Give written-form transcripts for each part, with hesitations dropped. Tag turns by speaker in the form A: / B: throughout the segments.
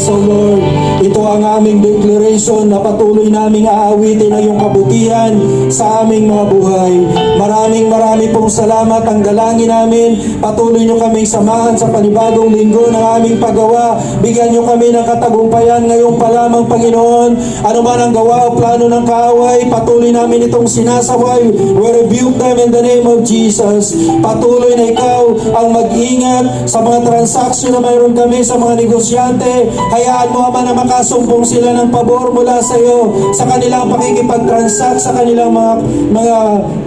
A: O Lord. Ito ang aming declaration na patuloy naming aawitin ang iyong kabutihan sa aming mga buhay. Maraming pong salamat. Ang dalangin namin, patuloy nyo kaming samahan sa panibagong linggo ng aming paggawa. Bigyan nyo kami ng katagumpayan ngayon pa lamang, Panginoon. Ano man ang gawa o plano ng kaaway, patuloy namin itong sinasaway. We rebuke them in the name of Jesus. Patuloy na ikaw ang mag-ingat sa mga transaksyon na mayroon kami sa mga negosyante. Hayaan mo, Ama, na makasumpong sila ng pabor mula sa iyo sa kanilang pakikipag-transact sa kanilang mga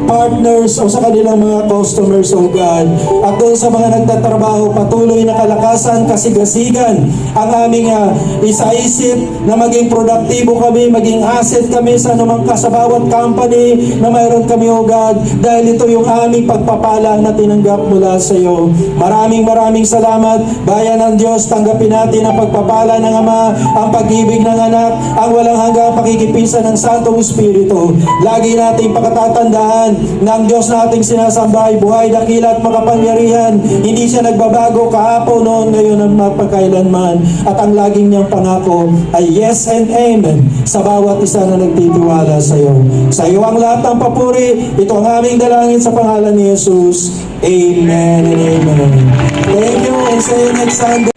A: partners o sa kanilang mga customers, O God. At doon sa mga nagtatrabaho, patuloy na kalakasan, kasigasigan ang aming isaisip na maging produktibo kami, maging asset kami sa anumang sa bawat company na mayroon kami, O God, dahil ito yung aming pagpapala na tinanggap mula sa iyo. Maraming salamat, bayan ng Diyos. Tanggapin natin ang pagpapala ng Ama, ang pag-ibig ng Anak, ang walang hanggang pakikipisa ng Santong Espiritu. Lagi nating pakatatandaan na ang Diyos na ating sinasamba ay buhay, dakila at makapangyarihan. Hindi siya nagbabago kahapon, noon, ngayon at magpakailanman. At ang laging niyang pangako ay yes and amen sa bawat isa na nagtitiwala sa iyo. Sa iyo ang lahat ng papuri. Ito ang aming dalangin sa pangalan ni Jesus. Amen and amen. Thank you, and see you next Sunday.